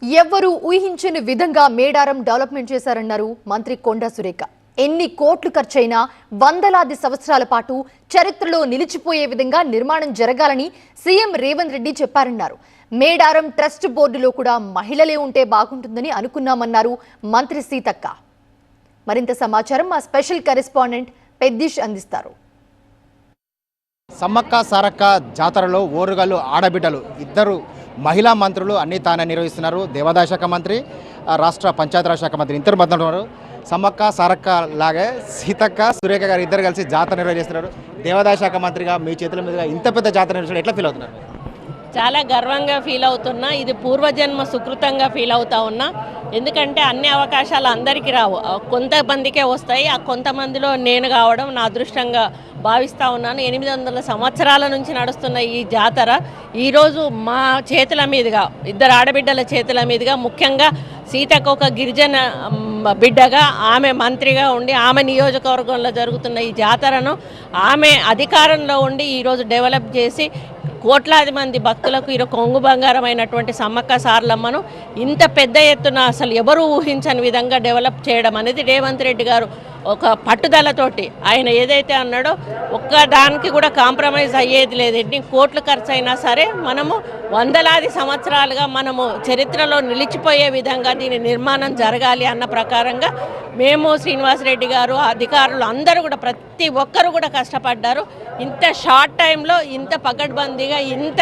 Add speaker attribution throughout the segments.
Speaker 1: ఎవ్వరూ ఊహించని విధంగా మేడారం డెవలప్మెంట్ చేశారన్నారు మంత్రి కొండా సురేఖ. ఎన్ని కోట్లు ఖర్చైనా వందలాది సంవత్సరాల పాటు చరిత్రలో నిలిచిపోయే విధంగా నిర్మాణం జరగాలని సీఎం రేవంత్ రెడ్డి చెప్పారన్నారు. మేడారం ట్రస్ట్ బోర్డులో కూడా మహిళలే ఉంటే బాగుంటుందని అనుకున్నామన్నారు మంత్రి సీతక్క. మరింత సమాచారం మా స్పెషల్ కరెస్పాండెంట్ పెద్దిష్ అందిస్తారు.
Speaker 2: సమ్మక్క సారక్క జాతరలో ఓరుగల్లు ఆడబిడ్డలు ఇద్దరు మహిళా మంత్రులు అన్ని తానే నిర్వహిస్తున్నారు. దేవాదాయ శాఖ మంత్రి, రాష్ట్ర పంచాయతీరాజ్ శాఖ మంత్రి ఇద్దరు మంత్రులు. సమ్మక్క సారక్క లాగే సీతక్క సురేఖ గారు ఇద్దరు కలిసి జాతర నిర్వహిస్తున్నారు. దేవాదాయ శాఖ మంత్రిగా మీ చేతుల మీదుగా ఇంత పెద్ద జాతర నిర్వహించడం ఎట్లా ఫీల్ అవుతున్నారు?
Speaker 3: చాలా గర్వంగా ఫీల్ అవుతున్నా. ఇది పూర్వజన్మ సుకృతంగా ఫీల్ అవుతా ఉన్నా. ఎందుకంటే అన్ని అవకాశాలు అందరికీ రావు, కొంతమందికే వస్తాయి. ఆ కొంతమందిలో నేను కావడం నా అదృష్టంగా భావిస్తూ ఉన్నాను. 800 సంవత్సరాల నుంచి నడుస్తున్న ఈ జాతర ఈరోజు మా చేతుల మీదుగా, ఇద్దరు ఆడబిడ్డల చేతుల మీదుగా, ముఖ్యంగా సీతకు ఒక గిరిజన బిడ్డగా ఆమె మంత్రిగా ఉండి ఆమె నియోజకవర్గంలో జరుగుతున్న ఈ జాతరను ఆమె అధికారంలో ఉండి ఈరోజు డెవలప్ చేసి కోట్లాది మంది భక్తులకు ఈరోజు కొంగు బంగారమైనటువంటి సమ్మక్క సారలమ్మను ఇంత పెద్ద ఎత్తున అసలు ఎవరు ఊహించని విధంగా డెవలప్ చేయడం అనేది రేవంత్ రెడ్డి గారు ఒక పట్టుదలతోటి ఆయన ఏదైతే అన్నాడో ఒక్క దానికి కూడా కాంప్రమైజ్ అయ్యేది లేదు. ఎన్ని కోట్లు ఖర్చు అయినా సరే మనము వందలాది సంవత్సరాలుగా మనము చరిత్రలో నిలిచిపోయే విధంగా దీని నిర్మాణం జరగాలి అన్న ప్రకారంగా మేము, శ్రీనివాసరెడ్డి గారు, అధికారులు అందరూ కూడా ప్రతి ఒక్కరు కూడా కష్టపడ్డారు. ఇంత షార్ట్ టైంలో ఇంత పకడ్బందీగా ఇంత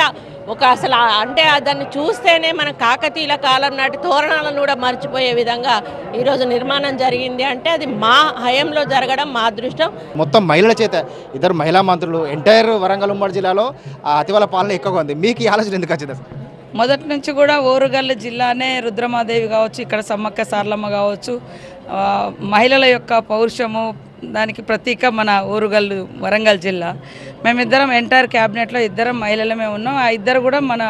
Speaker 3: ఒక అసలు అంటే దాన్ని చూస్తేనే మన కాకతీయుల కాలం నాటి తోరణాలను కూడా మర్చిపోయే విధంగా ఈరోజు నిర్మాణం జరిగింది. అంటే అది మా హయంలో జరగడం మా అదృష్టం.
Speaker 2: మొత్తం మహిళల చేత ఇద్దరు మహిళా మంత్రులు ఎంటైర్ వరంగల్ ఉమ్మడి జిల్లాలో అతివల పాలన ఎక్కువగా ఉంది. మీకు ఈ ఆలోచన ఎందుకు వచ్చింది?
Speaker 4: మొదటి నుంచి కూడా ఓరుగల్లు జిల్లానే రుద్రమాదేవి కావచ్చు, ఇక్కడ సమ్మక్క సారలమ్మ కావచ్చు, మహిళల యొక్క పౌరుషము దానికి ప్రతీక మన ఓరుగల్లు వరంగల్ జిల్లా. మేమిద్దరం ఎంటైర్ క్యాబినెట్లో ఇద్దరం మహిళలమే ఉన్నాం. ఆ ఇద్దరు కూడా మన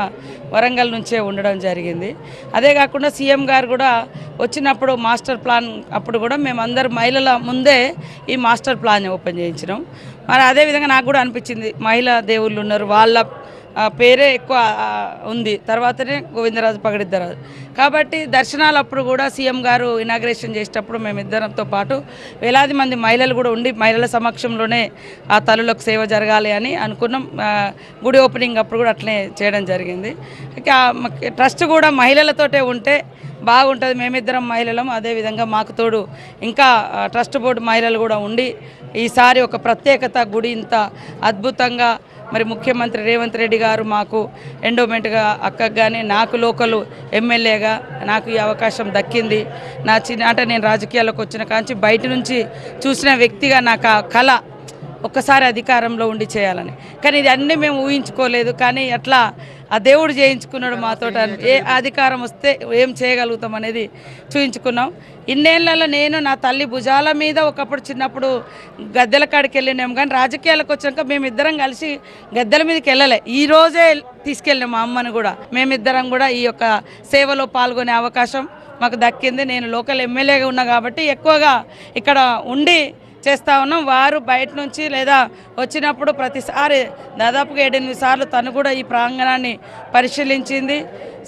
Speaker 4: వరంగల్ నుంచే ఉండడం జరిగింది. అదే కాకుండా సీఎం గారు కూడా వచ్చినప్పుడు మాస్టర్ ప్లాన్ అప్పుడు కూడా మేమందరం మహిళల ముందే ఈ మాస్టర్ ప్లాన్ ఓపెన్ చేయించినాం. మరి అదేవిధంగా నాకు కూడా అనిపించింది, మహిళా దేవుళ్ళు ఉన్నారు, వాళ్ళ పేరే ఎక్కువ ఉంది, తర్వాతనే గోవిందరాజు పగడిద్దరాజు. కాబట్టి దర్శనాలప్పుడు కూడా సీఎం గారు ఇనాగ్రేషన్ చేసేటప్పుడు మేమిద్దరంతో పాటు వేలాది మంది మహిళలు కూడా ఉండి మహిళల సమక్షంలోనే ఆ తల్లులకు సేవ జరగాలి అని అనుకున్నాం. గుడి ఓపెనింగ్ అప్పుడు కూడా అట్లనే చేయడం జరిగింది. ట్రస్ట్ కూడా మహిళలతోటే ఉంటే బాగుంటుంది. మేమిద్దరం మహిళలం, అదేవిధంగా మాకు తోడు ఇంకా ట్రస్ట్ బోర్డు మహిళలు కూడా ఉండి ఈసారి ఒక ప్రత్యేకత గుడి ఇంత అద్భుతంగా మరి ముఖ్యమంత్రి రేవంత్ రెడ్డి గారు మాకు ఎండోమెంట్గా అక్కకు కానీ నాకు లోకల్ ఎమ్మెల్యేగా నాకు ఈ అవకాశం దక్కింది. నా అంటే నేను రాజకీయాల్లోకి వచ్చిన కాంచి బయట నుంచి చూసిన వ్యక్తిగా నాకు ఆ కళ ఒక్కసారి అధికారంలో ఉండి చేయాలని. కానీ ఇది అన్నీ మేము ఊహించుకోలేదు. కానీ అట్లా ఆ దేవుడు చేయించుకున్నాడు మాతో. ఏ అధికారం వస్తే ఏం చేయగలుగుతాం అనేది చూయించుకున్నాం. ఇన్నేళ్లలో నేను నా తల్లి భుజాల మీద ఒకప్పుడు చిన్నప్పుడు గద్దెల కాడికి వెళ్ళినాం, కానీ రాజకీయాలకు వచ్చాక మేమిద్దరం కలిసి గద్దెల మీదకి వెళ్ళలే. ఈరోజే తీసుకెళ్ళినాం మా అమ్మని కూడా. మేమిద్దరం కూడా ఈ యొక్క సేవలో పాల్గొనే అవకాశం మాకు దక్కింది. నేను లోకల్ ఎమ్మెల్యేగా ఉన్నా కాబట్టి ఎక్కువగా ఇక్కడ ఉండి చేస్తూ ఉన్నాం. వారు బయట నుంచి లేదా వచ్చినప్పుడు ప్రతిసారి దాదాపుగా 7-8 సార్లు తను కూడా ఈ ప్రాంగణాన్ని పరిశీలించింది.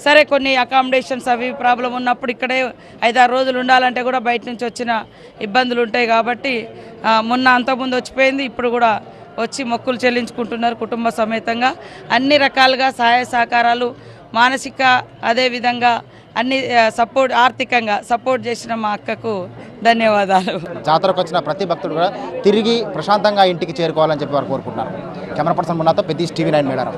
Speaker 4: సరే కొన్ని అకామిడేషన్స్ అవి ప్రాబ్లం ఉన్నప్పుడు ఇక్కడే 5-6 రోజులు ఉండాలంటే కూడా బయట నుంచి వచ్చిన ఇబ్బందులు ఉంటాయి. కాబట్టి మొన్న అంతకుముందు వచ్చిపోయింది, ఇప్పుడు కూడా వచ్చి మొక్కులు చెల్లించుకుంటున్నారు కుటుంబ సమేతంగా. అన్ని రకాలుగా సహాయ సహకారాలు, మానసిక అదేవిధంగా అన్ని సపోర్ట్, ఆర్థికంగా సపోర్ట్ చేసిన మా అక్కకు ధన్యవాదాలు.
Speaker 2: జాతరకు వచ్చిన ప్రతి భక్తుడు కూడా తిరిగి ప్రశాంతంగా ఇంటికి చేరుకోవాలని చెప్పి వారు కోరుకుంటున్నారు. కెమెరా పర్సన్ మున్నాతో పెద్దిష్, TV9 మేడారం.